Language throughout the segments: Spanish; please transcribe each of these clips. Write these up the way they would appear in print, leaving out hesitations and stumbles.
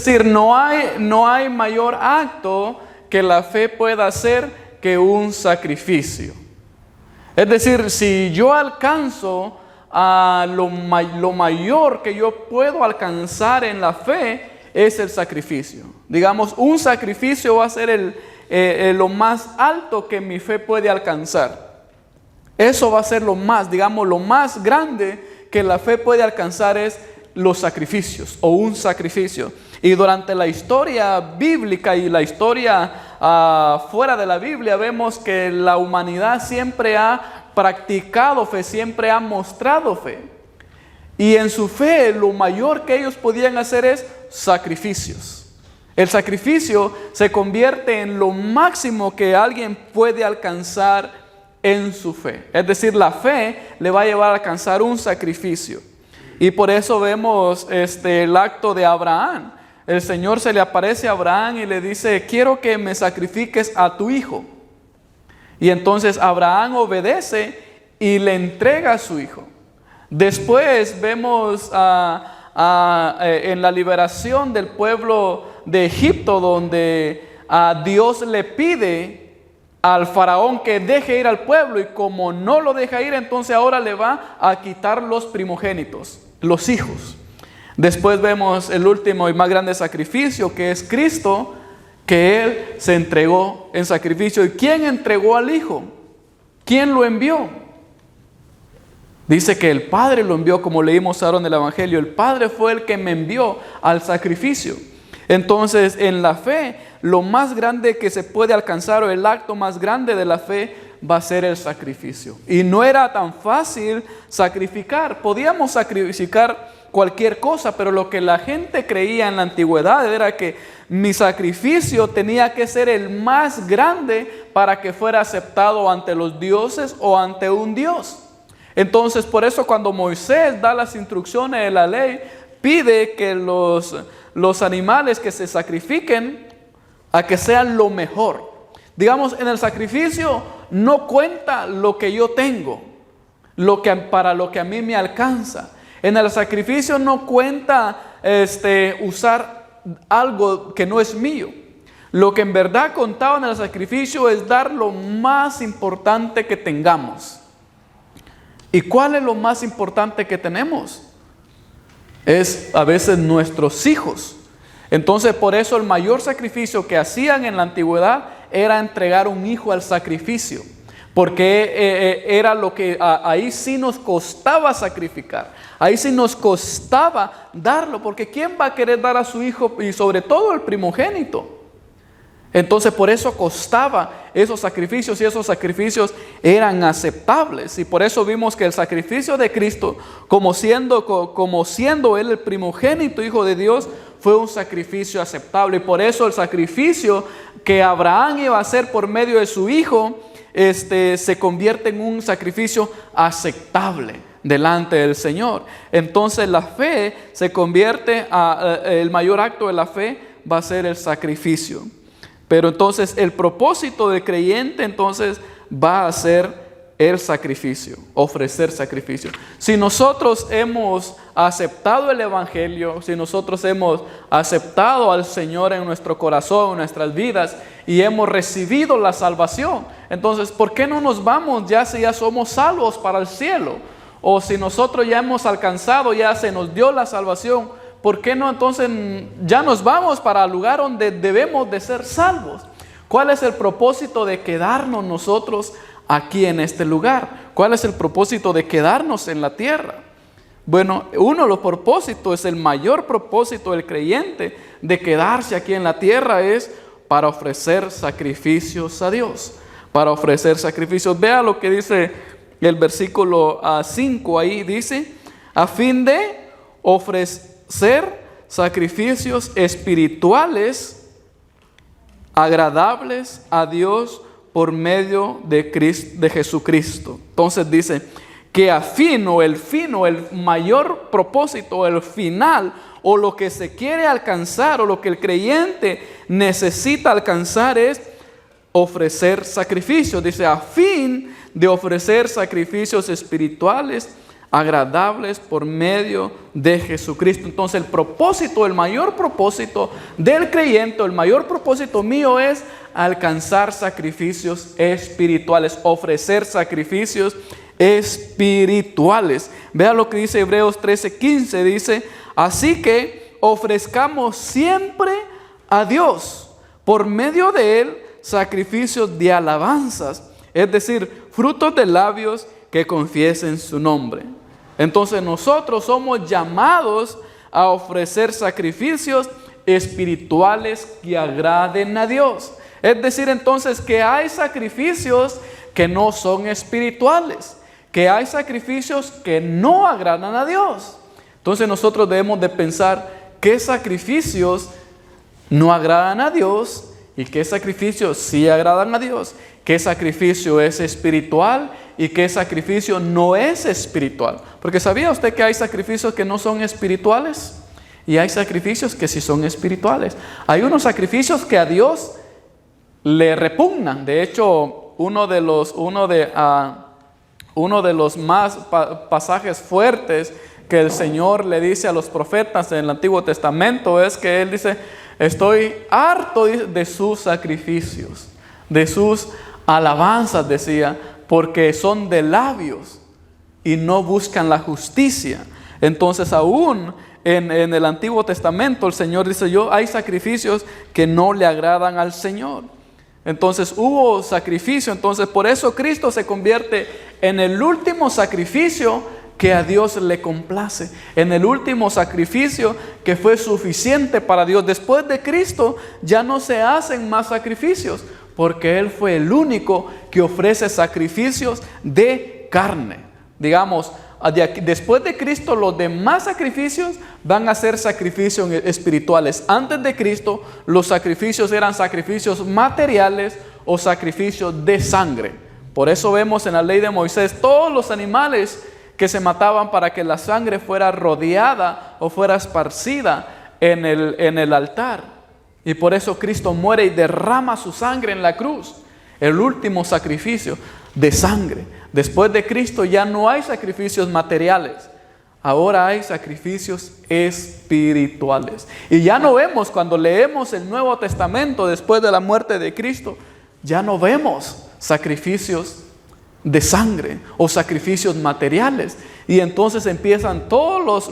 Es decir, no hay mayor acto que la fe pueda hacer que un sacrificio. Es decir, si yo alcanzo a lo mayor que yo puedo alcanzar en la fe, es el sacrificio. Digamos, un sacrificio va a ser lo más alto que mi fe puede alcanzar. Eso va a ser lo más grande que la fe puede alcanzar es los sacrificios o un sacrificio. Y durante la historia bíblica y la historia fuera de la Biblia vemos que la humanidad siempre ha practicado fe, siempre ha mostrado fe. Y en su fe lo mayor que ellos podían hacer es sacrificios. El sacrificio se convierte en lo máximo que alguien puede alcanzar en su fe. Es decir, la fe le va a llevar a alcanzar un sacrificio. Y por eso vemos el acto de Abraham. El Señor se le aparece a Abraham y le dice, quiero que me sacrifiques a tu hijo. Y entonces Abraham obedece y le entrega a su hijo. Después vemos en la liberación del pueblo de Egipto, donde Dios le pide al faraón que deje ir al pueblo, y como no lo deja ir, entonces ahora le va a quitar los primogénitos, los hijos. Después vemos el último y más grande sacrificio, que es Cristo, que Él se entregó en sacrificio. ¿Y quién entregó al Hijo? ¿Quién lo envió? Dice que el Padre lo envió, como leímos ahora en el Evangelio. El Padre fue el que me envió al sacrificio. Entonces, en la fe, lo más grande que se puede alcanzar, o el acto más grande de la fe, va a ser el sacrificio. Y no era tan fácil sacrificar. Podíamos sacrificar cualquier cosa, pero lo que la gente creía en la antigüedad era que mi sacrificio tenía que ser el más grande para que fuera aceptado ante los dioses o ante un Dios. Entonces, por eso cuando Moisés da las instrucciones de la ley, pide que los animales que se sacrifiquen a que sean lo mejor. Digamos, en el sacrificio no cuenta lo que yo tengo, para lo que a mí me alcanza. En el sacrificio no cuenta usar algo que no es mío. Lo que en verdad contaba en el sacrificio es dar lo más importante que tengamos. ¿Y cuál es lo más importante que tenemos? Es a veces nuestros hijos. Entonces, por eso el mayor sacrificio que hacían en la antigüedad era entregar un hijo al sacrificio. Porque era lo que ahí sí nos costaba sacrificar. Ahí sí nos costaba darlo. Porque ¿quién va a querer dar a su hijo? Y sobre todo el primogénito. Entonces por eso costaba esos sacrificios, y esos sacrificios eran aceptables. Y por eso vimos que el sacrificio de Cristo, como siendo Él el primogénito Hijo de Dios, fue un sacrificio aceptable. Y por eso el sacrificio que Abraham iba a hacer por medio de su hijo, se convierte en un sacrificio aceptable delante del Señor. Entonces la fe se convierte, el mayor acto de la fe va a ser el sacrificio. Pero entonces el propósito del creyente entonces va a ser el sacrificio, ofrecer sacrificio. Si nosotros hemos aceptado el Evangelio, si nosotros hemos aceptado al Señor en nuestro corazón, en nuestras vidas, y hemos recibido la salvación, entonces ¿por qué no nos vamos ya si ya somos salvos para el cielo? O si nosotros ya hemos alcanzado, ya se nos dio la salvación, ¿por qué no entonces ya nos vamos para el lugar donde debemos de ser salvos? ¿Cuál es el propósito de quedarnos nosotros aquí en este lugar? ¿Cuál es el propósito de quedarnos en la tierra? Bueno, uno de los propósitos, el mayor propósito del creyente de quedarse aquí en la tierra es para ofrecer sacrificios a Dios. Para ofrecer sacrificios. Vea lo que dice el versículo 5 ahí, dice, a fin de ofrecer sacrificios espirituales agradables a Dios por medio de Jesucristo. Entonces dice que el mayor propósito, el final, o lo que se quiere alcanzar, o lo que el creyente necesita alcanzar es ofrecer sacrificios. Dice, a fin de ofrecer sacrificios espirituales agradables por medio de Jesucristo. Entonces el propósito, el mayor propósito del creyente, el mayor propósito mío es alcanzar sacrificios espirituales, ofrecer sacrificios espirituales. Vea lo que dice Hebreos 13:15, dice: así que ofrezcamos siempre a Dios por medio de Él sacrificios de alabanzas, es decir, frutos de labios que confiesen su nombre. Entonces nosotros somos llamados a ofrecer sacrificios espirituales que agraden a Dios. Es decir, entonces, que hay sacrificios que no son espirituales, que hay sacrificios que no agradan a Dios. Entonces nosotros debemos de pensar qué sacrificios no agradan a Dios y qué sacrificios sí agradan a Dios, qué sacrificio es espiritual y qué sacrificio no es espiritual. Porque ¿sabía usted que hay sacrificios que no son espirituales? Y hay sacrificios que sí son espirituales. Hay unos sacrificios que a Dios le repugnan. De hecho, uno de los más pasajes fuertes que el Señor le dice a los profetas en el Antiguo Testamento es que Él dice: estoy harto de sus sacrificios, de sus alabanzas, decía, porque son de labios y no buscan la justicia. Entonces aún en el Antiguo Testamento el Señor dice: hay sacrificios que no le agradan al Señor. Entonces hubo sacrificio. Entonces por eso Cristo se convierte en el último sacrificio que a Dios le complace, en el último sacrificio que fue suficiente para Dios. Después de Cristo ya no se hacen más sacrificios, porque Él fue el único que ofrece sacrificios de carne. Digamos, después de Cristo los demás sacrificios van a ser sacrificios espirituales. Antes de Cristo los sacrificios eran sacrificios materiales o sacrificios de sangre. Por eso vemos en la ley de Moisés todos los animales que se mataban para que la sangre fuera rodeada o fuera esparcida en el altar. Y por eso Cristo muere y derrama su sangre en la cruz, el último sacrificio de sangre. Después de Cristo ya no hay sacrificios materiales, ahora hay sacrificios espirituales. Y ya no vemos, cuando leemos el Nuevo Testamento después de la muerte de Cristo, ya no vemos sacrificios de sangre o sacrificios materiales. Y entonces empiezan todos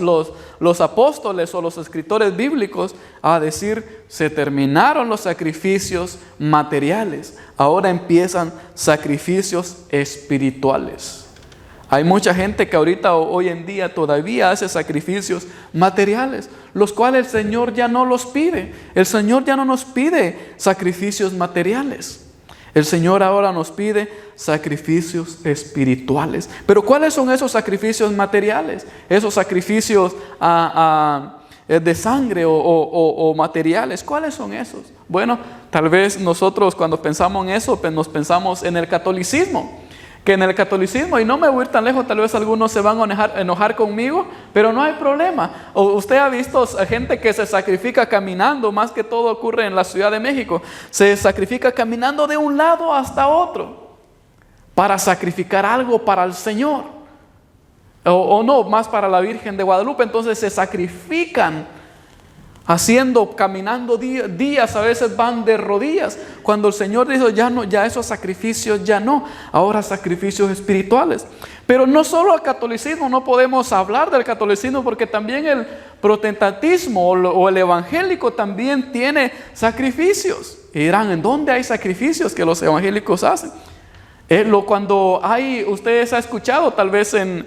los apóstoles o los escritores bíblicos a decir: se terminaron los sacrificios materiales, ahora empiezan sacrificios espirituales. Hay mucha gente que ahorita, hoy en día, todavía hace sacrificios materiales, los cuales el Señor ya no los pide. El Señor ya no nos pide sacrificios materiales. El Señor ahora nos pide sacrificios espirituales. Pero ¿cuáles son esos sacrificios materiales? Esos sacrificios de sangre o materiales. ¿Cuáles son esos? Bueno, tal vez nosotros cuando pensamos en eso, pues nos pensamos en el catolicismo. Que en el catolicismo, y no me voy a ir tan lejos, tal vez algunos se van a enojar conmigo, pero no hay problema. Usted ha visto gente que se sacrifica caminando, más que todo ocurre en la Ciudad de México, se sacrifica caminando de un lado hasta otro para sacrificar algo para el Señor, o no, más para la Virgen de Guadalupe. Entonces se sacrifican caminando días, a veces van de rodillas, cuando el Señor dijo: ya esos sacrificios ya no, ahora sacrificios espirituales. Pero no solo el catolicismo, no podemos hablar del catolicismo, porque también el protestantismo o el evangélico también tiene sacrificios. Y dirán: ¿en dónde hay sacrificios que los evangélicos hacen? Cuando ustedes han escuchado tal vez en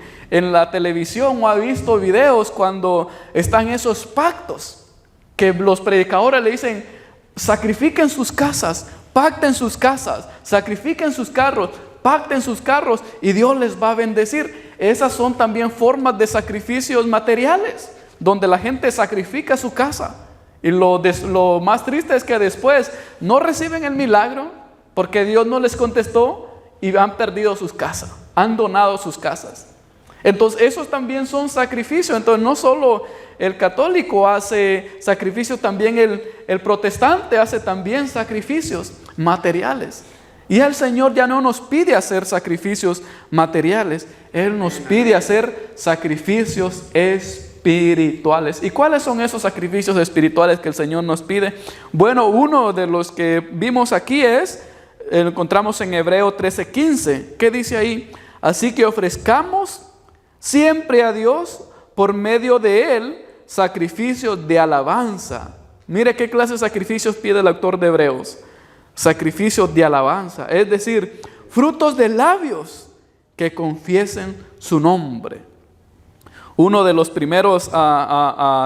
la televisión o ha visto videos cuando están esos pactos, que los predicadores le dicen: sacrifiquen sus casas, pacten sus casas, sacrifiquen sus carros, pacten sus carros y Dios les va a bendecir. Esas son también formas de sacrificios materiales, donde la gente sacrifica su casa. Y lo más triste es que después no reciben el milagro porque Dios no les contestó y han perdido sus casas, han donado sus casas. Entonces esos también son sacrificios. Entonces no solo el católico hace sacrificios, también el protestante hace también sacrificios materiales. Y el Señor ya no nos pide hacer sacrificios materiales, Él nos pide hacer sacrificios espirituales. ¿Y cuáles son esos sacrificios espirituales que el Señor nos pide? Bueno, uno de los que vimos aquí lo encontramos en Hebreo 13:15. ¿Qué dice ahí? Así que ofrezcamos siempre a Dios por medio de Él sacrificios de alabanza. Mire qué clase de sacrificios pide el autor de Hebreos. Sacrificios de alabanza, es decir, frutos de labios que confiesen su nombre. Uno de los primeros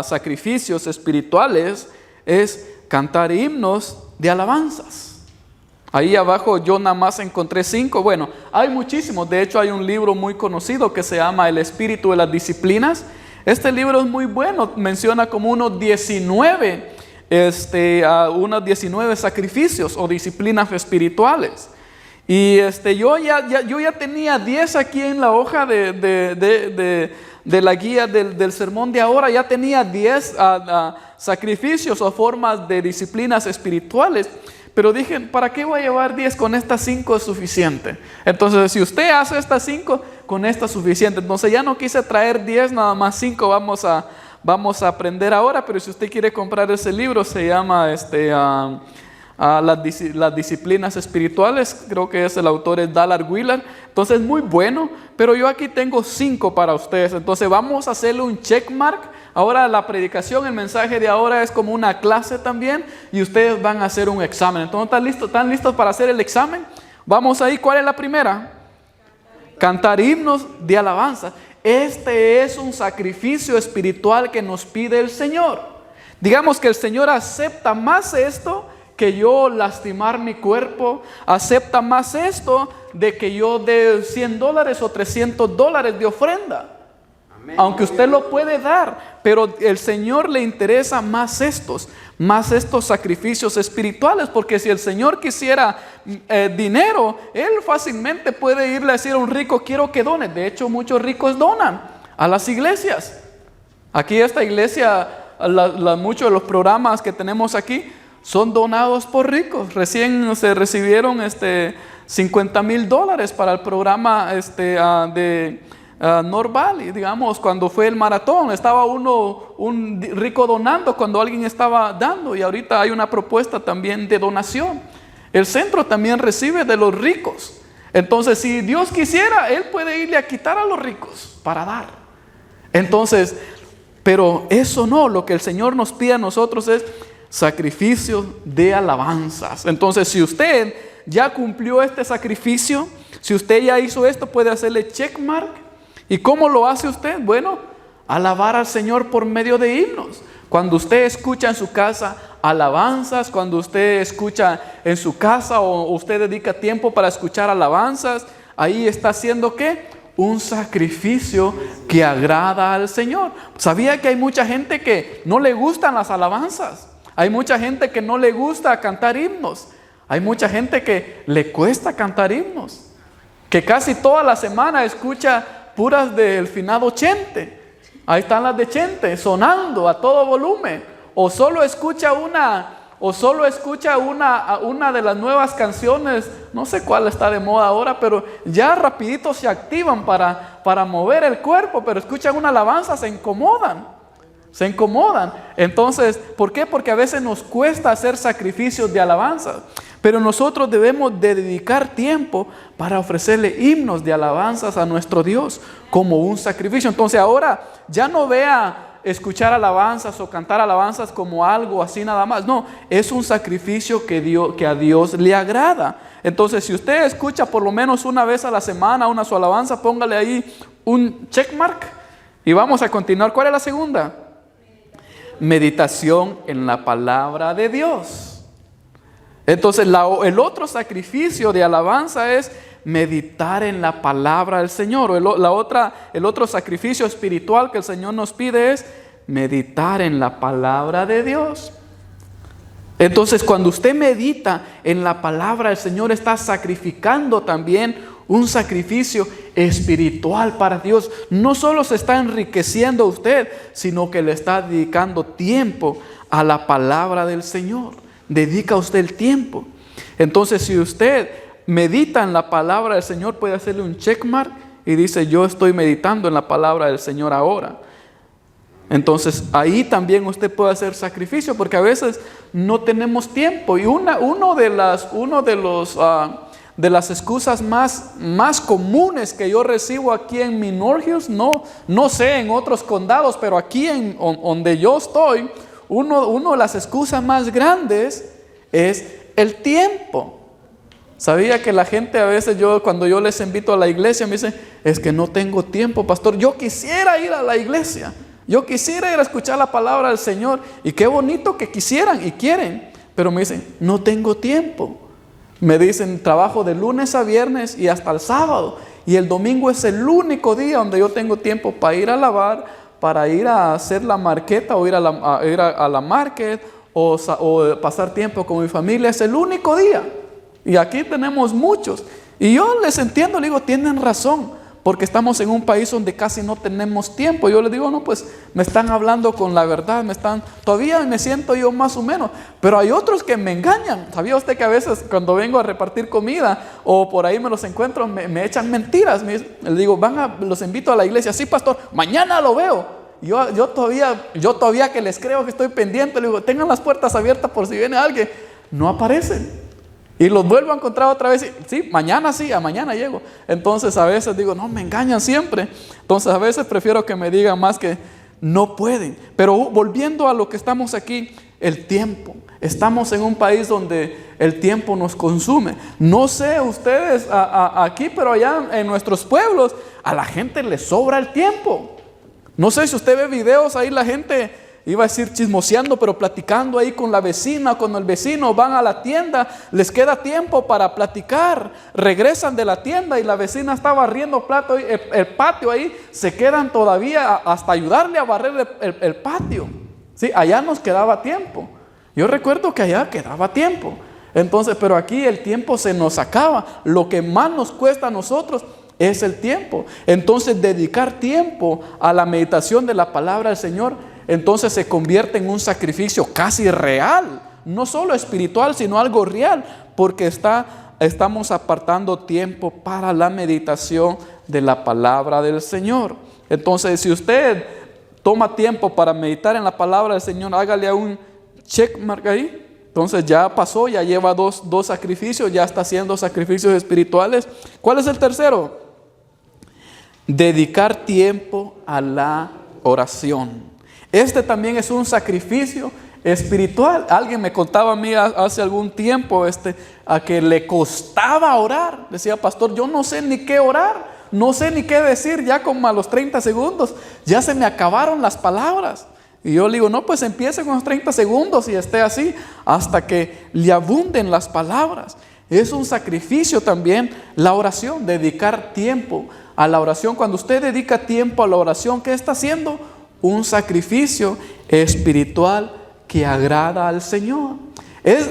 sacrificios espirituales es cantar himnos de alabanzas. Ahí abajo yo nada más encontré 5. Bueno, hay muchísimos. De hecho hay un libro muy conocido que se llama El Espíritu de las Disciplinas. Este libro es muy bueno. Menciona como unos 19 sacrificios o disciplinas espirituales. Y yo ya tenía 10 aquí en la hoja de la guía del sermón de ahora. Ya tenía 10 sacrificios o formas de disciplinas espirituales. Pero dije, ¿para qué voy a llevar 10? Con estas 5 es suficiente. Entonces, si usted hace estas 5, con esta es suficiente. Entonces, ya no quise traer 10, nada más 5 vamos a aprender ahora. Pero si usted quiere comprar ese libro, se llama las disciplinas espirituales. Creo que el autor es Dallas Willard. Entonces, muy bueno. Pero yo aquí tengo 5 para ustedes. Entonces, vamos a hacerle un checkmark. Ahora la predicación, el mensaje de ahora es como una clase también y ustedes van a hacer un examen. Entonces, ¿están listos para hacer el examen? Vamos ahí, ¿cuál es la primera? Cantar himnos de alabanza. Este es un sacrificio espiritual que nos pide el Señor. Digamos que el Señor acepta más esto que yo lastimar mi cuerpo, acepta más esto de que yo dé $100 o $300 de ofrenda. Aunque usted lo puede dar, pero el Señor le interesa más estos sacrificios espirituales, porque si el Señor quisiera dinero, Él fácilmente puede irle a decir a un rico, quiero que done. De hecho, muchos ricos donan a las iglesias. Aquí esta iglesia, muchos de los programas que tenemos aquí son donados por ricos. Recién se recibieron $50,000 para el programa de North Valley, digamos, cuando fue el maratón, estaba un rico donando cuando alguien estaba dando, y ahorita hay una propuesta también de donación. El centro también recibe de los ricos. Entonces, si Dios quisiera, Él puede irle a quitar a los ricos para dar. Entonces, pero eso no, lo que el Señor nos pide a nosotros es sacrificios de alabanzas. Entonces, si usted ya cumplió este sacrificio, si usted ya hizo esto, puede hacerle checkmark. ¿Y cómo lo hace usted? Bueno, alabar al Señor por medio de himnos. Cuando usted escucha en su casa alabanzas, cuando usted escucha en su casa o usted dedica tiempo para escuchar alabanzas, ahí está haciendo ¿qué? Un sacrificio que agrada al Señor. ¿Sabía que hay mucha gente que no le gustan las alabanzas? Hay mucha gente que no le gusta cantar himnos. Hay mucha gente que le cuesta cantar himnos, que casi toda la semana escucha puras del finado Chente. Ahí están las de Chente sonando a todo volumen. O solo escucha una de las nuevas canciones, no sé cuál está de moda ahora, pero ya rapidito se activan para mover el cuerpo, pero escuchan una alabanza, se incomodan. Entonces, ¿por qué? Porque a veces nos cuesta hacer sacrificios de alabanza. Pero nosotros debemos de dedicar tiempo para ofrecerle himnos de alabanzas a nuestro Dios como un sacrificio. Entonces ahora ya no vea escuchar alabanzas o cantar alabanzas como algo así nada más. No, es un sacrificio que a Dios le agrada. Entonces, si usted escucha por lo menos una vez a la semana una su alabanza, póngale ahí un checkmark y vamos a continuar. ¿Cuál es la segunda? Meditación en la palabra de Dios. Entonces, el otro sacrificio de alabanza es meditar en la palabra del Señor. El otro sacrificio espiritual que el Señor nos pide es meditar en la palabra de Dios. Entonces, cuando usted medita en la palabra del Señor, está sacrificando también un sacrificio espiritual para Dios. No solo se está enriqueciendo usted, sino que le está dedicando tiempo a la palabra del Señor. Dedica usted el tiempo. Entonces, si usted medita en la palabra del Señor, puede hacerle un checkmark y dice, yo estoy meditando en la palabra del Señor ahora. Entonces ahí también usted puede hacer sacrificio, porque a veces no tenemos tiempo. Y uno de las excusas más comunes que yo recibo aquí en Minorgios, no sé en otros condados, pero aquí donde yo estoy, uno de las excusas más grandes es el tiempo. Sabía que la gente a veces, cuando yo les invito a la iglesia, me dicen, es que no tengo tiempo, pastor, yo quisiera ir a la iglesia. Yo quisiera ir a escuchar la palabra del Señor, y qué bonito que quisieran y quieren, pero me dicen, no tengo tiempo. Me dicen, trabajo de lunes a viernes y hasta el sábado, y el domingo es el único día donde yo tengo tiempo para ir a lavar, para ir a hacer la marqueta o ir a la market o pasar tiempo con mi familia. Es el único día, y aquí tenemos muchos, y yo les entiendo, les digo, tienen razón, porque estamos en un país donde casi no tenemos tiempo. Yo les digo, no, pues me están hablando con la verdad, todavía me siento yo más o menos, pero hay otros que me engañan. ¿Sabía usted que a veces cuando vengo a repartir comida o por ahí me los encuentro, me echan mentiras? Les digo, los invito a la iglesia, sí, pastor, mañana lo veo. Yo todavía que les creo que estoy pendiente, les digo, tengan las puertas abiertas por si viene alguien. No aparecen. Y los vuelvo a encontrar otra vez. Sí, mañana llego. Entonces a veces digo, no, me engañan siempre. Entonces a veces prefiero que me digan más que no pueden. Pero volviendo a lo que estamos aquí, el tiempo. Estamos en un país donde el tiempo nos consume. No sé ustedes aquí, pero allá en nuestros pueblos, a la gente le sobra el tiempo. No sé si usted ve videos ahí, la gente, iba a decir chismoseando, pero platicando ahí con la vecina, con el vecino, van a la tienda, les queda tiempo para platicar, regresan de la tienda y la vecina está barriendo el patio ahí, se quedan todavía hasta ayudarle a barrer el patio. Sí, allá nos quedaba tiempo. Yo recuerdo que allá quedaba tiempo. Entonces, pero aquí el tiempo se nos acaba. Lo que más nos cuesta a nosotros es el tiempo. Entonces, dedicar tiempo a la meditación de la palabra del Señor, entonces se convierte en un sacrificio casi real, no solo espiritual, sino algo real, porque estamos apartando tiempo para la meditación de la palabra del Señor. Entonces, si usted toma tiempo para meditar en la palabra del Señor, hágale un check mark ahí. Entonces ya pasó, ya lleva dos sacrificios, ya está haciendo sacrificios espirituales. ¿Cuál es el tercero? Dedicar tiempo a la oración. Este también es un sacrificio espiritual. Alguien me contaba a mí hace algún tiempo a que le costaba orar. Decía, pastor, yo no sé ni qué orar, no sé ni qué decir. Ya como a los 30 segundos ya se me acabaron las palabras. Y yo le digo, no, pues empiece con los 30 segundos y esté así hasta que le abunden las palabras. Es un sacrificio también la oración, dedicar tiempo a la oración. Cuando usted dedica tiempo a la oración, ¿qué está haciendo? Un sacrificio espiritual que agrada al Señor.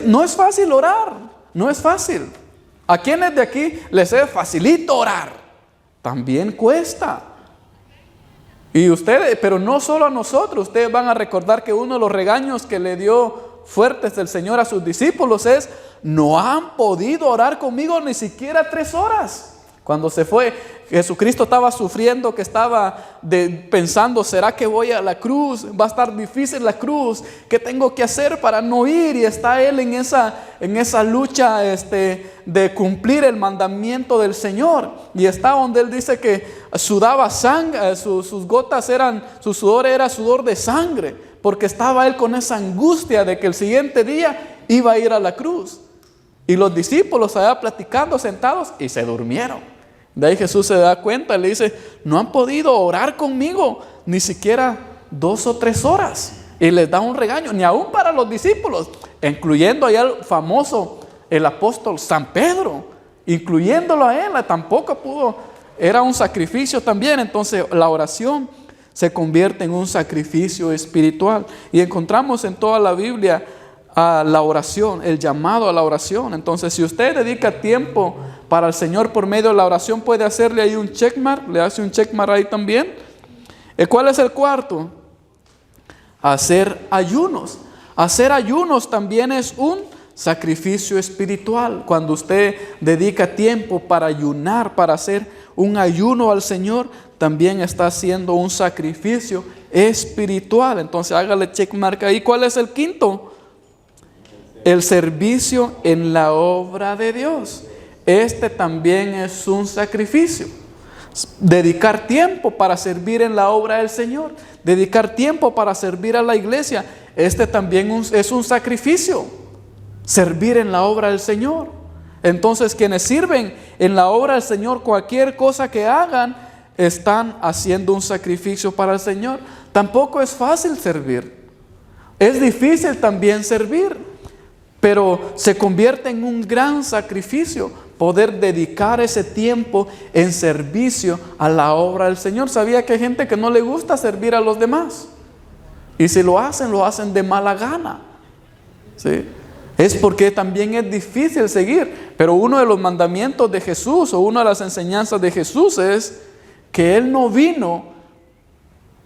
No es fácil orar, no es fácil. ¿A quienes de aquí les es facilito orar? También cuesta. Y ustedes, pero no solo a nosotros, ustedes van a recordar que uno de los regaños que le dio fuertes del Señor a sus discípulos es: no han podido orar conmigo ni siquiera 3 horas. Cuando se fue, Jesucristo estaba sufriendo, que estaba pensando, ¿será que voy a la cruz? Va a estar difícil la cruz. ¿Qué tengo que hacer para no ir? Y está él en esa lucha de cumplir el mandamiento del Señor. Y está donde él dice que sudaba sangre, sus gotas su sudor era sudor de sangre, porque estaba él con esa angustia de que el siguiente día iba a ir a la cruz. Y los discípulos allá platicando, sentados, y se durmieron. De ahí Jesús se da cuenta y le dice: no han podido orar conmigo ni siquiera 2 o 3 horas. Y les da un regaño, ni aún para los discípulos, incluyendo allá el famoso, el apóstol San Pedro, incluyéndolo a él, tampoco pudo. Era un sacrificio también. Entonces la oración se convierte en un sacrificio espiritual. Y encontramos en toda la Biblia a la oración, el llamado a la oración. Entonces, si usted dedica tiempo para el Señor por medio de la oración, puede hacerle ahí un checkmark, le hace un checkmark ahí también. ¿Cuál es el cuarto? Hacer ayunos. Hacer ayunos también es un sacrificio espiritual. Cuando usted dedica tiempo para ayunar, para hacer un ayuno al Señor, también está haciendo un sacrificio espiritual. Entonces hágale check marca ahí. ¿Cuál es el quinto? El servicio en la obra de Dios. Este también es un sacrificio. Dedicar tiempo para servir en la obra del Señor. Dedicar tiempo para servir a la iglesia. Este también es un sacrificio. Servir en la obra del Señor. Entonces quienes sirven en la obra del Señor, cualquier cosa que hagan, están haciendo un sacrificio para el Señor. Tampoco es fácil servir. Es difícil también servir, pero se convierte en un gran sacrificio poder dedicar ese tiempo en servicio a la obra del Señor. ¿Sabía que hay gente que no le gusta servir a los demás? Y si lo hacen de mala gana. ¿Sí? Es porque también es difícil seguir. Pero uno de los mandamientos de Jesús, o una de las enseñanzas de Jesús, es que Él no vino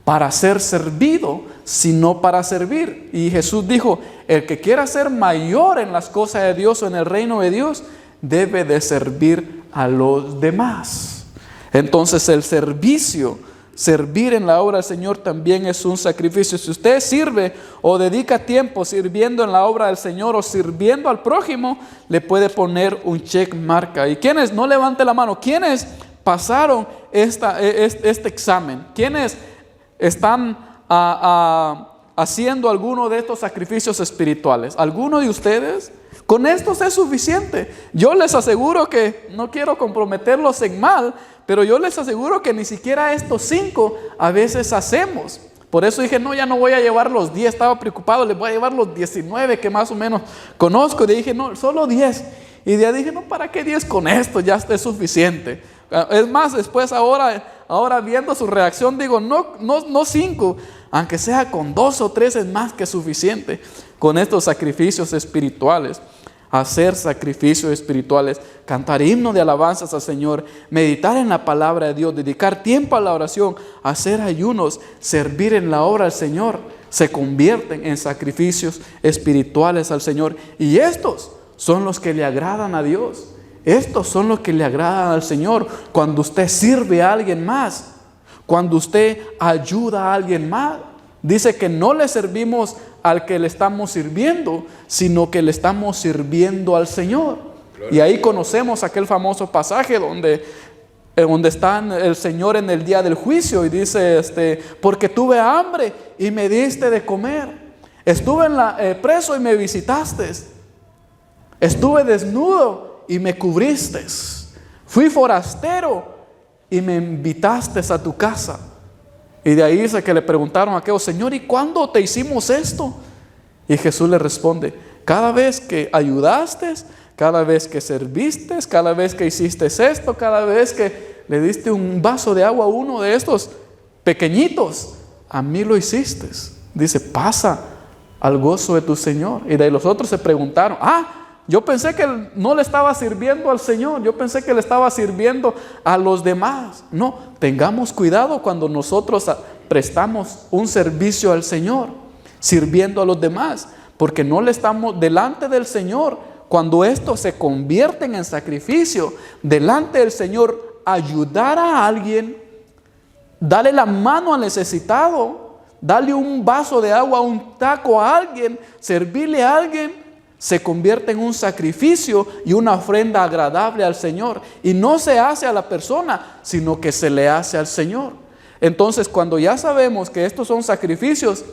para ser servido, sino para servir. Y Jesús dijo: el que quiera ser mayor en las cosas de Dios o en el reino de Dios, debe de servir a los demás. Entonces el servir en la obra del Señor también es un sacrificio. Si usted sirve o dedica tiempo sirviendo en la obra del Señor o sirviendo al prójimo, le puede poner un check marca. ¿Y quiénes? No levante la mano. ¿Quiénes pasaron este examen? ¿Quiénes están haciendo alguno de estos sacrificios espirituales? ¿Alguno de ustedes? Con estos es suficiente. Yo les aseguro que, no quiero comprometerlos en mal, pero yo les aseguro que ni siquiera estos 5 a veces hacemos. Por eso dije, no, ya no voy a llevar los 10, estaba preocupado, les voy a llevar los 19 que más o menos conozco. Y dije, no, solo 10. Y ya dije, no, ¿para qué 10 con esto? Ya es suficiente. Es más, después ahora viendo su reacción, digo, no 5, aunque sea con 2 o 3 es más que suficiente con estos sacrificios espirituales. Hacer sacrificios espirituales, cantar himnos de alabanzas al Señor, meditar en la palabra de Dios, dedicar tiempo a la oración, hacer ayunos, servir en la obra del Señor, se convierten en sacrificios espirituales al Señor. Y estos son los que le agradan a Dios. Estos son los que le agradan al Señor. Cuando usted sirve a alguien más, cuando usted ayuda a alguien más, dice que no le servimos al que le estamos sirviendo, sino que le estamos sirviendo al Señor. Y ahí conocemos aquel famoso pasaje donde está el Señor en el día del juicio y dice, porque tuve hambre y me diste de comer, estuve preso y me visitaste, estuve desnudo y me cubriste, fui forastero y me invitaste a tu casa. Y de ahí dice que le preguntaron a aquellos: Señor, ¿y cuándo te hicimos esto? Y Jesús le responde: cada vez que ayudaste, cada vez que serviste, cada vez que hiciste esto, cada vez que le diste un vaso de agua a uno de estos pequeñitos, a mí lo hiciste. Dice: pasa al gozo de tu Señor. Y de ahí los otros se preguntaron: yo pensé que no le estaba sirviendo al Señor, yo pensé que le estaba sirviendo a los demás. No, tengamos cuidado cuando nosotros prestamos un servicio al Señor, sirviendo a los demás, porque no le estamos delante del Señor. Cuando estos se convierten en sacrificio delante del Señor, ayudar a alguien, darle la mano al necesitado, darle un vaso de agua, un taco a alguien, servirle a alguien, se convierte en un sacrificio y una ofrenda agradable al Señor. Y no se hace a la persona, sino que se le hace al Señor. Entonces, cuando ya sabemos que estos son sacrificios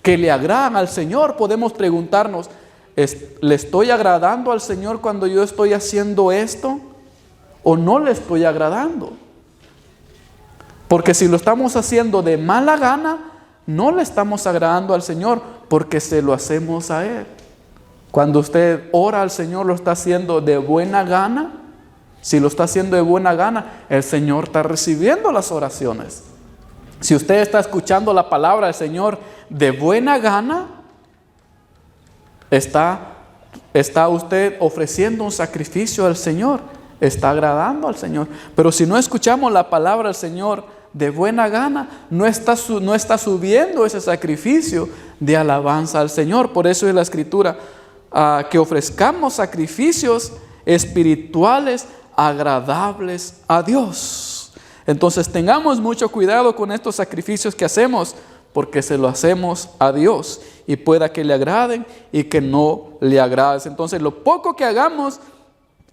que le agradan al Señor, podemos preguntarnos: ¿le estoy agradando al Señor cuando yo estoy haciendo esto? ¿O no le estoy agradando? Porque si lo estamos haciendo de mala gana, no le estamos agradando al Señor, porque se lo hacemos a Él. Cuando usted ora al Señor, lo está haciendo de buena gana. Si lo está haciendo de buena gana, el Señor está recibiendo las oraciones. Si usted está escuchando la palabra del Señor de buena gana, está usted ofreciendo un sacrificio al Señor, está agradando al Señor. Pero si no escuchamos la palabra del Señor de buena gana, no está subiendo ese sacrificio de alabanza al Señor. Por eso es la Escritura que ofrezcamos sacrificios espirituales agradables a Dios. Entonces tengamos mucho cuidado con estos sacrificios que hacemos, porque se lo hacemos a Dios y pueda que le agraden y que no le agrades. Entonces lo poco que hagamos,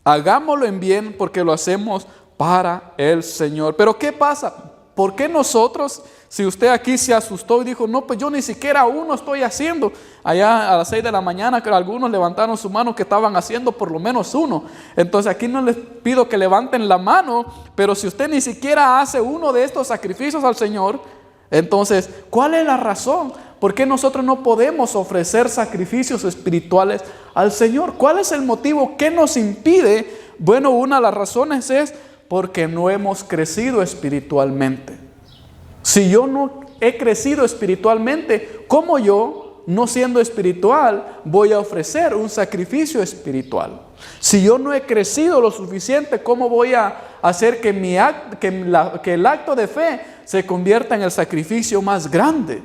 hagámoslo en bien, porque lo hacemos para el Señor. Pero ¿qué pasa? ¿Por qué nosotros, si usted aquí se asustó y dijo, no, pues yo ni siquiera uno estoy haciendo? Allá a las 6 de la mañana que algunos levantaron su mano que estaban haciendo por lo menos uno. Entonces aquí no les pido que levanten la mano, pero si usted ni siquiera hace uno de estos sacrificios al Señor, entonces, ¿cuál es la razón? ¿Por qué nosotros no podemos ofrecer sacrificios espirituales al Señor? ¿Cuál es el motivo que nos impide? Bueno, una de las razones es porque no hemos crecido espiritualmente. Si yo no he crecido espiritualmente, ¿cómo yo, no siendo espiritual, voy a ofrecer un sacrificio espiritual? Si yo no he crecido lo suficiente, ¿cómo voy a hacer que el acto de fe se convierta en el sacrificio más grande?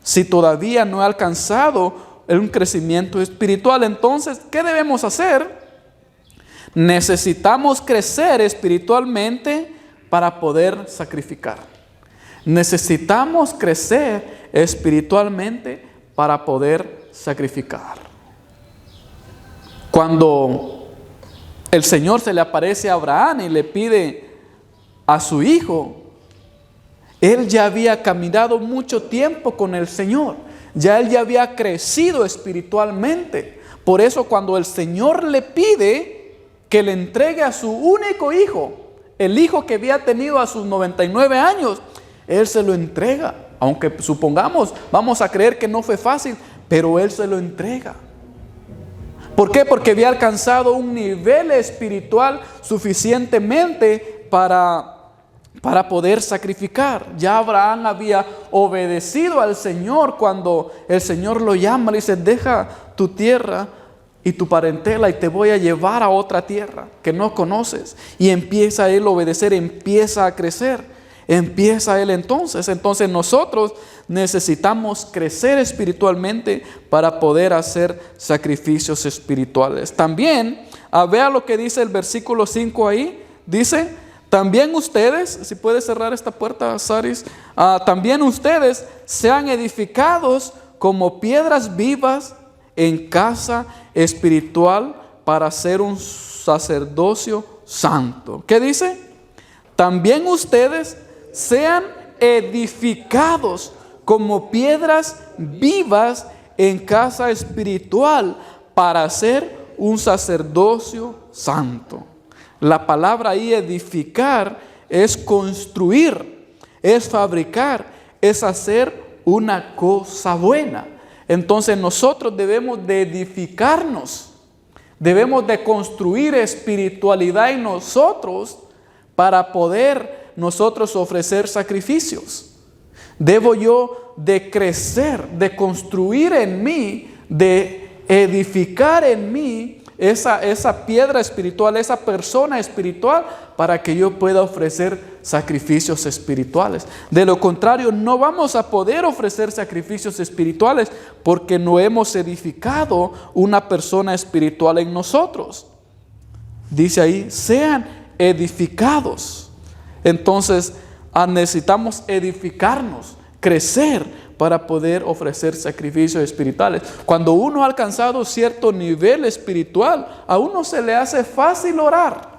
Si todavía no he alcanzado un crecimiento espiritual, entonces, ¿qué debemos hacer? Necesitamos crecer espiritualmente para poder sacrificar. Necesitamos crecer espiritualmente para poder sacrificar. Cuando el Señor se le aparece a Abraham y le pide a su hijo, él ya había caminado mucho tiempo con el Señor. Él ya había crecido espiritualmente. Por eso cuando el Señor le pide que le entregue a su único hijo, el hijo que había tenido a sus 99 años, Él se lo entrega. Aunque supongamos, vamos a creer que no fue fácil, pero Él se lo entrega. ¿Por qué? Porque había alcanzado un nivel espiritual suficientemente para poder sacrificar. Ya Abraham había obedecido al Señor cuando el Señor lo llama, le dice, deja tu tierra y tu parentela y te voy a llevar a otra tierra que no conoces. Y empieza él a obedecer, empieza a crecer, empieza él entonces. Entonces nosotros necesitamos crecer espiritualmente para poder hacer sacrificios espirituales. También, vea lo que dice el versículo 5 ahí, dice, también ustedes, si puede cerrar esta puerta, Saris, también ustedes sean edificados como piedras vivas en casa espiritual para ser un sacerdocio santo. ¿Qué dice? También ustedes sean edificados como piedras vivas en casa espiritual para ser un sacerdocio santo. La palabra ahí edificar es construir, es fabricar, es hacer una cosa buena. Entonces nosotros debemos de edificarnos, debemos de construir espiritualidad en nosotros para poder nosotros ofrecer sacrificios. Debo yo de crecer, de construir en mí, de edificar en mí esa piedra espiritual, esa persona espiritual, para que yo pueda ofrecer sacrificios espirituales. De lo contrario, no vamos a poder ofrecer sacrificios espirituales porque no hemos edificado una persona espiritual en nosotros. Dice ahí, sean edificados. Entonces, necesitamos edificarnos, crecer para poder ofrecer sacrificios espirituales. Cuando uno ha alcanzado cierto nivel espiritual, a uno se le hace fácil orar.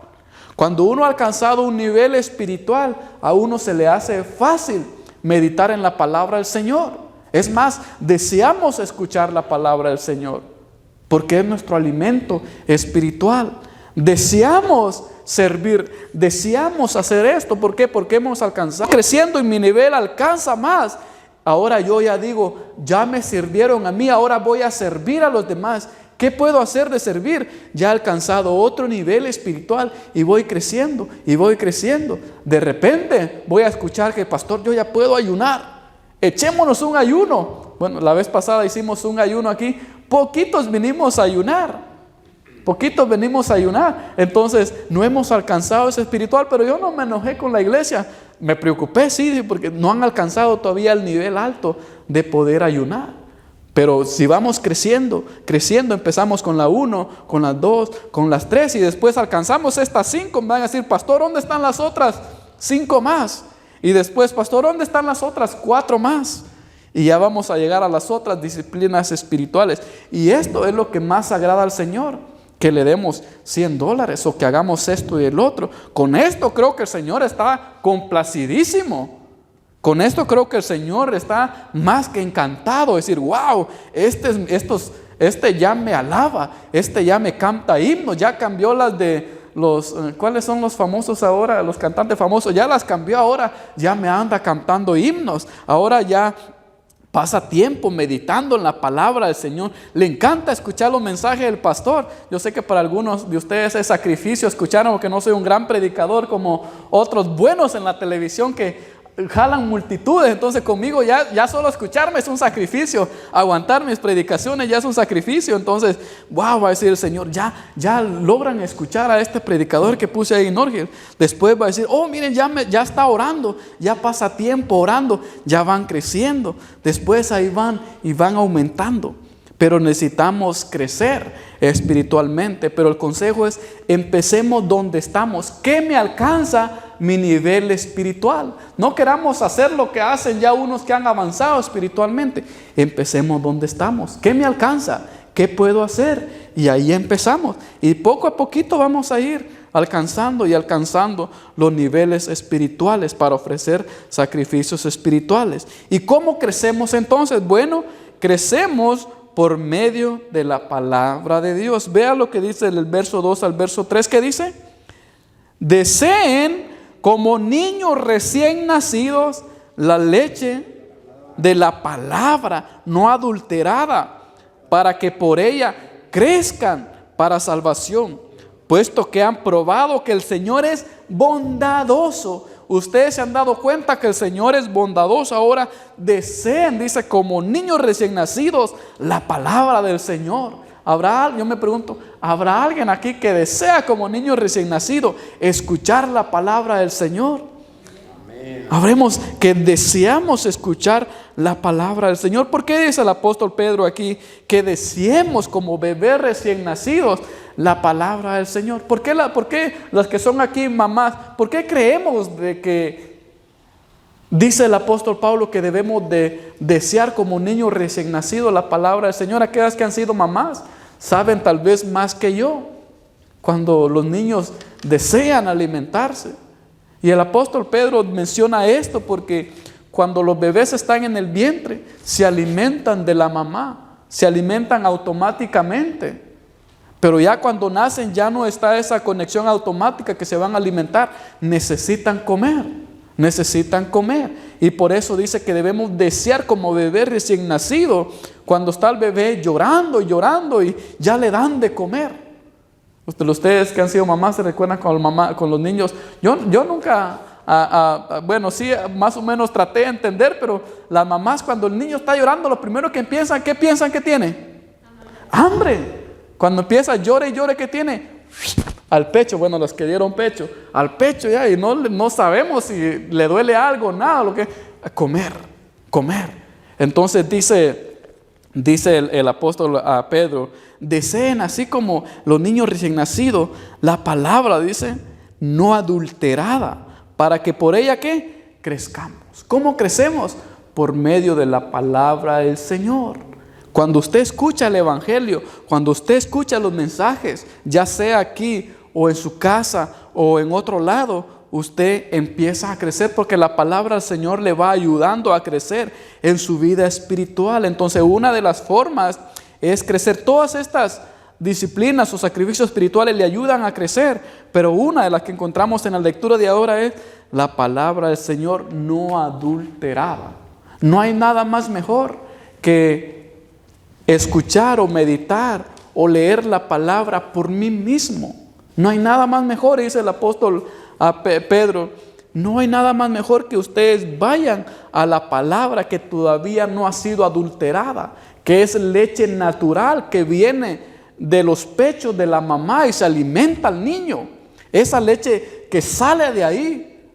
Cuando uno ha alcanzado un nivel espiritual, a uno se le hace fácil meditar en la palabra del Señor. Es más, deseamos escuchar la palabra del Señor, porque es nuestro alimento espiritual. Deseamos servir, deseamos hacer esto. ¿Por qué? Porque hemos alcanzado, creciendo y mi nivel alcanza más. Ahora yo ya digo, ya me sirvieron a mí, ahora voy a servir a los demás. ¿Qué puedo hacer de servir? Ya he alcanzado otro nivel espiritual y voy creciendo y voy creciendo. De repente voy a escuchar que, pastor, yo ya puedo ayunar. Echémonos un ayuno. Bueno, la vez pasada hicimos un ayuno aquí. Poquitos venimos a ayunar. Entonces no hemos alcanzado ese espiritual, pero yo no me enojé con la iglesia. Me preocupé, sí, porque no han alcanzado todavía el nivel alto de poder ayunar. Pero si vamos creciendo, empezamos con la 1, con las 2, con las 3 y después alcanzamos estas 5, me van a decir, pastor, ¿dónde están las otras 5 más. Y después, pastor, ¿dónde están las otras 4 más? Y ya vamos a llegar a las otras disciplinas espirituales. Y esto es lo que más agrada al Señor, que le demos $100 o que hagamos esto y el otro. Con esto creo que el Señor está complacidísimo. Con esto creo que el Señor está más que encantado. Decir, wow, este ya me alaba, este ya me canta himnos, ya cambió las de los, ¿cuáles son los famosos ahora? Los cantantes famosos, ya las cambió ahora, ya me anda cantando himnos, ahora ya pasa tiempo meditando en la palabra del Señor. Le encanta escuchar los mensajes del pastor. Yo sé que para algunos de ustedes es sacrificio escuchar, porque no soy un gran predicador como otros buenos en la televisión que jalan multitudes. Entonces conmigo ya solo escucharme es un sacrificio, aguantar mis predicaciones ya es un sacrificio. Entonces, wow, va a decir el Señor, ya logran escuchar a este predicador que puse ahí en Norgel. Después va a decir, oh miren, ya está orando, ya pasa tiempo orando, ya van creciendo. Después ahí van y van aumentando. Pero necesitamos crecer espiritualmente. Pero el consejo es, empecemos donde estamos. ¿Qué me alcanza mi nivel espiritual? No queramos hacer lo que hacen ya unos que han avanzado espiritualmente. Empecemos donde estamos. ¿Qué me alcanza? ¿Qué puedo hacer? Y ahí empezamos. Y poco a poquito vamos a ir alcanzando y alcanzando los niveles espirituales para ofrecer sacrificios espirituales. ¿Y cómo crecemos entonces? Bueno, crecemos por medio de la palabra de Dios. Vea lo que dice del verso 2 al verso 3. ¿Qué dice? Deseen como niños recién nacidos la leche de la palabra no adulterada, para que por ella crezcan para salvación, puesto que han probado que el Señor es bondadoso. Ustedes se han dado cuenta que el Señor es bondadoso. Ahora deseen, dice, como niños recién nacidos, la palabra del Señor. Yo me pregunto, ¿habrá alguien aquí que desea como niño recién nacido escuchar la palabra del Señor? Amén. Habremos que deseamos escuchar la palabra del Señor. ¿Por qué dice el apóstol Pedro aquí que deseemos como bebés recién nacidos la palabra del Señor? ¿Por qué las que son aquí mamás, por qué creemos de que dice el apóstol Pablo que debemos de desear como niños recién nacidos la palabra del Señor? Aquellas que han sido mamás saben tal vez más que yo cuando los niños desean alimentarse. Y el apóstol Pedro menciona esto porque cuando los bebés están en el vientre se alimentan de la mamá, se alimentan automáticamente. Pero ya cuando nacen ya no está esa conexión automática que se van a alimentar. Necesitan comer. Y por eso dice que debemos desear como bebé recién nacido. Cuando está el bebé llorando y ya le dan de comer. Ustedes que han sido mamás se recuerdan con los niños. Yo nunca, bueno, sí, más o menos traté de entender, pero las mamás cuando el niño está llorando, lo primero que piensan, ¿qué piensan que tiene? Hambre. Cuando empieza llore y llore, ¿qué tiene? Al pecho. Bueno, los que dieron pecho, al pecho ya, y no sabemos si le duele algo, nada, comer. Entonces dice el apóstol a Pedro, deseen así como los niños recién nacidos la palabra, dice, no adulterada, para que por ella, ¿qué? Crezcamos. ¿Cómo crecemos? Por medio de la palabra del Señor. Cuando usted escucha el evangelio, cuando usted escucha los mensajes, ya sea aquí o en su casa o en otro lado, usted empieza a crecer porque la palabra del Señor le va ayudando a crecer en su vida espiritual. Entonces, una de las formas es crecer. Todas estas disciplinas o sacrificios espirituales le ayudan a crecer, pero una de las que encontramos en la lectura de ahora es la palabra del Señor no adulterada. No hay nada más mejor que escuchar o meditar o leer la palabra por mí mismo. No hay nada más mejor, dice el apóstol a Pedro, no hay nada más mejor que ustedes vayan a la palabra que todavía no ha sido adulterada, que es leche natural que viene de los pechos de la mamá y se alimenta al niño. Esa leche que sale de ahí,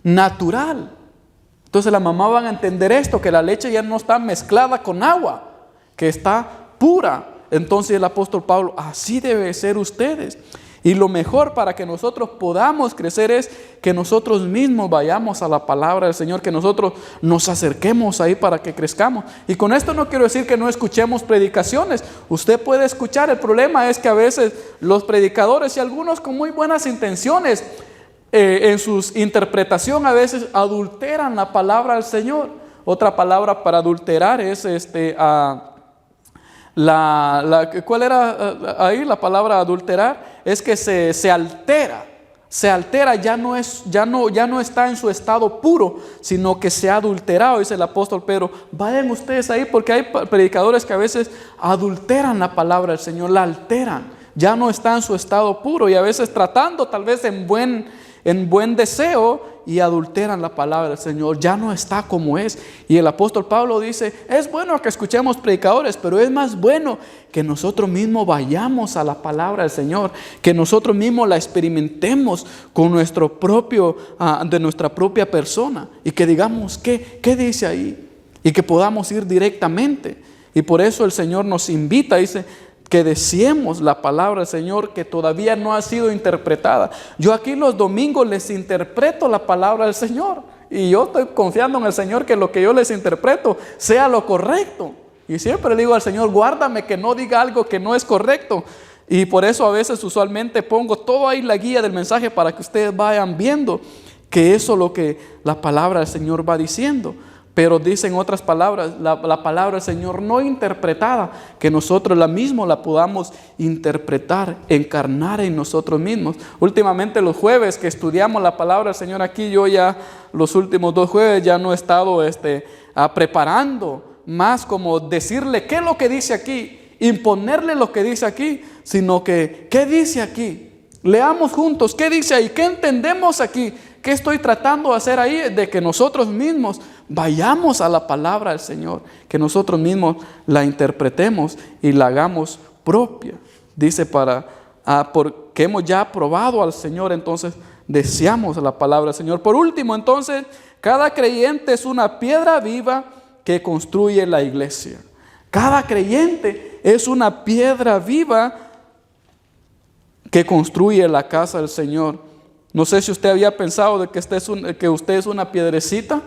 natural. Entonces la mamá va a entender esto, que la leche ya no está mezclada con agua, que está pura. Entonces el apóstol Pablo, así debe ser ustedes. Y lo mejor para que nosotros podamos crecer es que nosotros mismos vayamos a la palabra del Señor, que nosotros nos acerquemos ahí para que crezcamos. Y con esto no quiero decir que no escuchemos predicaciones. Usted puede escuchar. El problema es que a veces los predicadores, y algunos con muy buenas intenciones, en su interpretación a veces adulteran la palabra del Señor. Otra palabra para adulterar es ¿cuál era ahí la palabra adulterar? Es que se altera, ya no está en su estado puro, sino que se ha adulterado, dice el apóstol Pedro. Vayan ustedes ahí, porque hay predicadores que a veces adulteran la palabra del Señor, la alteran, ya no está en su estado puro, y a veces tratando tal vez en buen deseo, y adulteran la palabra del Señor, ya no está como es. Y el apóstol Pablo dice, es bueno que escuchemos predicadores, pero es más bueno que nosotros mismos vayamos a la palabra del Señor, que nosotros mismos la experimentemos con de nuestra propia persona, y que digamos, ¿qué dice ahí? Y que podamos ir directamente. Y por eso el Señor nos invita, dice, que deseemos la palabra del Señor que todavía no ha sido interpretada. Yo aquí los domingos les interpreto la palabra del Señor, y yo estoy confiando en el Señor que lo que yo les interpreto sea lo correcto. Y siempre le digo al Señor, guárdame que no diga algo que no es correcto. Y por eso a veces usualmente pongo todo ahí la guía del mensaje para que ustedes vayan viendo que eso es lo que la palabra del Señor va diciendo. Pero dicen otras palabras, la palabra del Señor no interpretada, que nosotros la podamos interpretar, encarnar en nosotros mismos. Últimamente los jueves que estudiamos la palabra del Señor aquí, yo ya los últimos 2 jueves ya no he estado preparando más como decirle qué es lo que dice aquí, imponerle lo que dice aquí, sino que qué dice aquí. Leamos juntos qué dice ahí, qué entendemos aquí, qué estoy tratando de hacer ahí, de que nosotros mismos vayamos a la palabra del Señor, que nosotros mismos la interpretemos y la hagamos propia. Dice porque hemos ya probado al Señor, entonces deseamos la palabra del Señor. Por último, entonces, cada creyente es una piedra viva que construye la iglesia. Cada creyente es una piedra viva que construye la casa del Señor. No sé si usted había pensado de que usted es una piedrecita.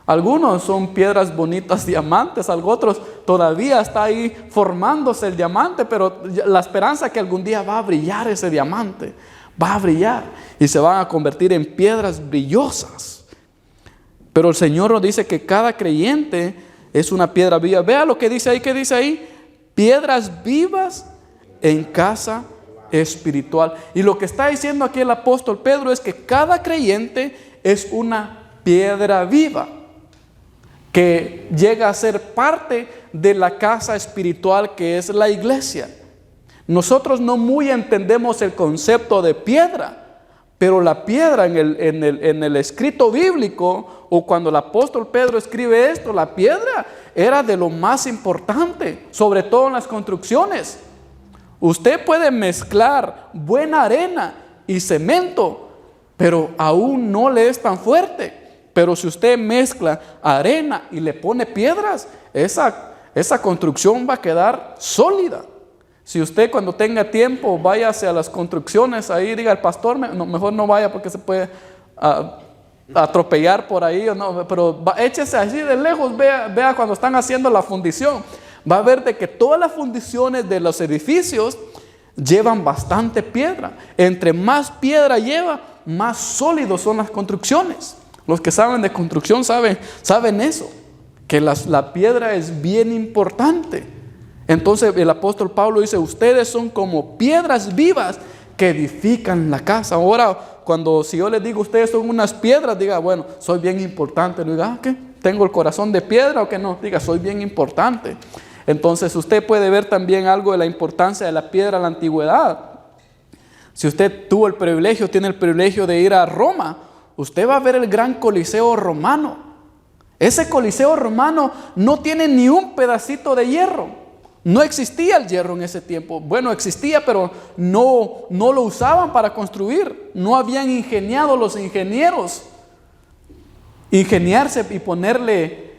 Algunos son piedras bonitas, diamantes, otros todavía está ahí formándose el diamante, pero la esperanza es que algún día va a brillar ese diamante, va a brillar y se van a convertir en piedras brillosas. Pero el Señor nos dice que cada creyente es una piedra viva. Vea lo que dice ahí, ¿qué dice ahí? Piedras vivas en casa espiritual. Y lo que está diciendo aquí el apóstol Pedro es que cada creyente es una piedra viva que llega a ser parte de la casa espiritual que es la iglesia. Nosotros no muy entendemos el concepto de piedra, pero la piedra en el escrito bíblico, o cuando el apóstol Pedro escribe esto, la piedra era de lo más importante, sobre todo en las construcciones. Usted puede mezclar buena arena y cemento, pero aún no le es tan fuerte. Pero si usted mezcla arena y le pone piedras, esa construcción va a quedar sólida. Si usted cuando tenga tiempo váyase a las construcciones ahí, diga al pastor, mejor no vaya porque se puede atropellar por ahí, pero échese así de lejos, vea cuando están haciendo la fundición. Va a ver de que todas las fundiciones de los edificios llevan bastante piedra. Entre más piedra lleva, más sólidos son las construcciones. Los que saben de construcción saben eso, que la piedra es bien importante. Entonces el apóstol Pablo dice, ustedes son como piedras vivas que edifican la casa. Ahora, si yo les digo, ustedes son unas piedras, diga, bueno, soy bien importante. No diga, ¿qué? ¿Tengo el corazón de piedra o qué no? Diga, soy bien importante. Entonces usted puede ver también algo de la importancia de la piedra en la antigüedad. Si usted tiene el privilegio de ir a Roma, usted va a ver el gran Coliseo romano. Ese Coliseo romano no tiene ni un pedacito de hierro. No existía el hierro en ese tiempo. Bueno, existía, pero no lo usaban para construir. No habían ingeniado los ingenieros ingeniarse y ponerle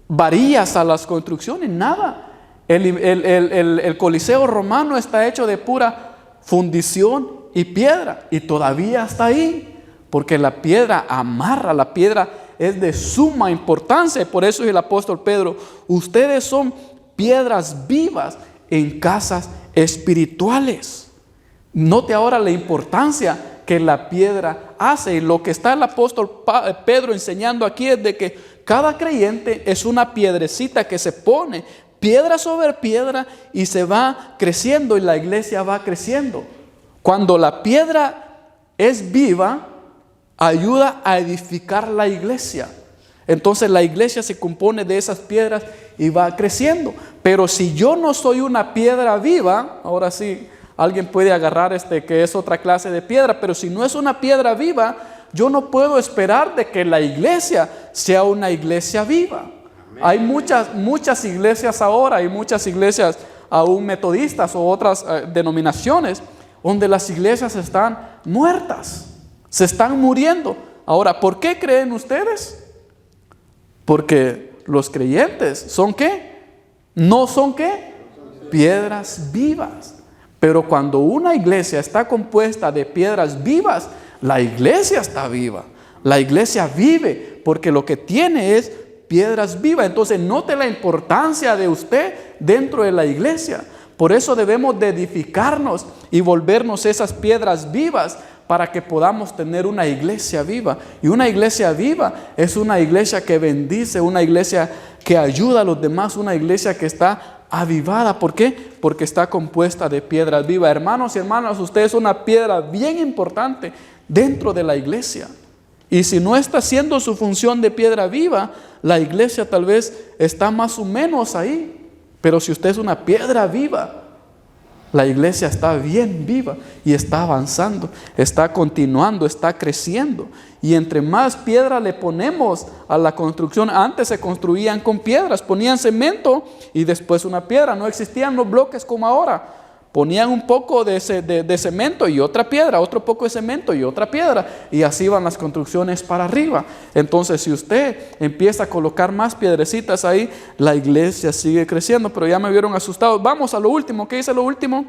varillas a las construcciones, nada. El Coliseo romano está hecho de pura fundición y piedra, y todavía está ahí, porque la piedra amarra, la piedra es de suma importancia. Por eso el apóstol Pedro, ustedes son piedras vivas en casas espirituales. Note ahora la importancia que la piedra hace. Y lo que está el apóstol Pedro enseñando aquí es de que cada creyente es una piedrecita que se pone piedra sobre piedra y se va creciendo, y la iglesia va creciendo. Cuando la piedra es viva, ayuda a edificar la iglesia. Entonces la iglesia se compone de esas piedras y va creciendo. Pero si yo no soy una piedra viva, ahora sí, alguien puede agarrar que es otra clase de piedra, pero si no es una piedra viva, yo no puedo esperar de que la iglesia sea una iglesia viva. Amén. Hay muchas iglesias ahora, hay muchas iglesias aún metodistas o otras denominaciones, donde las iglesias están muertas, se están muriendo. Ahora, ¿por qué creen ustedes? Porque los creyentes son ¿qué? No son ¿qué? Piedras vivas. Pero cuando una iglesia está compuesta de piedras vivas, la iglesia está viva. La iglesia vive porque lo que tiene es piedras vivas. Entonces note la importancia de usted dentro de la iglesia. Por eso debemos de edificarnos y volvernos esas piedras vivas para que podamos tener una iglesia viva. Y una iglesia viva es una iglesia que bendice, una iglesia que ayuda a los demás, una iglesia que está avivada. ¿Por qué? Porque está compuesta de piedras vivas. Hermanos y hermanas, usted es una piedra bien importante dentro de la iglesia. Y si no está haciendo su función de piedra viva, la iglesia tal vez está más o menos ahí. Pero si usted es una piedra viva, la iglesia está bien viva y está avanzando, está continuando, está creciendo. Y entre más piedra le ponemos a la construcción, antes se construían con piedras, ponían cemento y después una piedra. No existían los bloques como ahora. Ponían un poco de cemento y otra piedra, otro poco de cemento y otra piedra, y así van las construcciones para arriba. Entonces, si usted empieza a colocar más piedrecitas ahí, la iglesia sigue creciendo. Pero ya me vieron asustado. Vamos a lo último. ¿Qué dice lo último?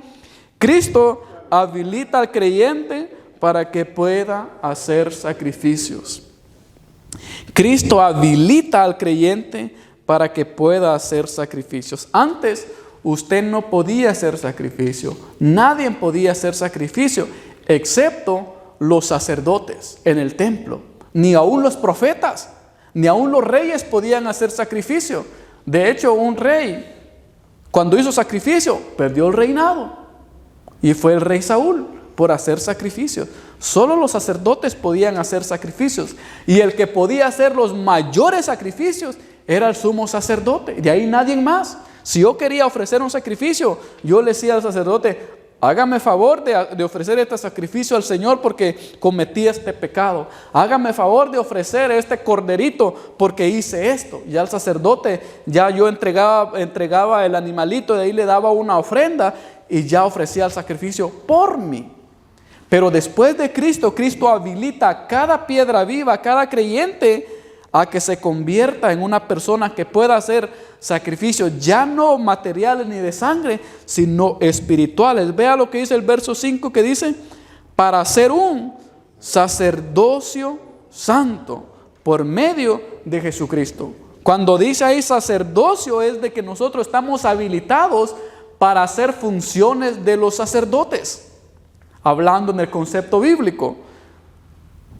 Cristo habilita al creyente para que pueda hacer sacrificios. Cristo habilita al creyente para que pueda hacer sacrificios. Antes usted no podía hacer sacrificio. Nadie podía hacer sacrificio, excepto los sacerdotes en el templo. Ni aún los profetas, ni aún los reyes podían hacer sacrificio. De hecho, un rey, cuando hizo sacrificio, perdió el reinado. Y fue el rey Saúl por hacer sacrificios. Solo los sacerdotes podían hacer sacrificios. Y el que podía hacer los mayores sacrificios era el sumo sacerdote. De ahí nadie más. Si yo quería ofrecer un sacrificio, yo le decía al sacerdote: hágame favor de ofrecer este sacrificio al Señor porque cometí este pecado. Hágame favor de ofrecer este corderito porque hice esto. Ya al sacerdote, ya yo entregaba el animalito, de ahí le daba una ofrenda y ya ofrecía el sacrificio por mí. Pero después de Cristo, Cristo habilita a cada piedra viva, a cada creyente, a que se convierta en una persona que pueda hacer sacrificios, ya no materiales ni de sangre, sino espirituales. Vea lo que dice el verso 5, que dice: para ser un sacerdocio santo por medio de Jesucristo. Cuando dice ahí sacerdocio, es de que nosotros estamos habilitados para hacer funciones de los sacerdotes, hablando en el concepto bíblico.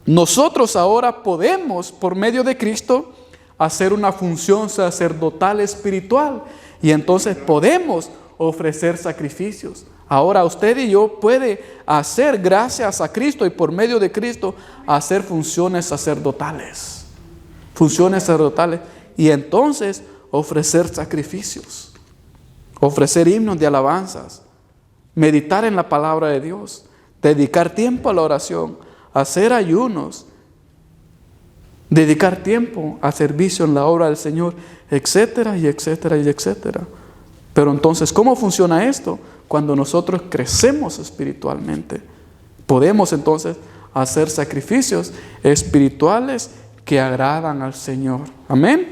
Nosotros ahora podemos, por medio de Cristo, hacer una función sacerdotal espiritual, y entonces podemos ofrecer sacrificios. Ahora usted y yo puede hacer, gracias a Cristo y por medio de Cristo, hacer funciones sacerdotales. Funciones sacerdotales. Y entonces ofrecer sacrificios, ofrecer himnos de alabanzas, meditar en la palabra de Dios, dedicar tiempo a la oración, hacer ayunos, dedicar tiempo a servicio en la obra del Señor, etcétera y etcétera y etcétera. Pero entonces, ¿cómo funciona esto? Cuando nosotros crecemos espiritualmente, podemos entonces hacer sacrificios espirituales que agradan al Señor. Amén.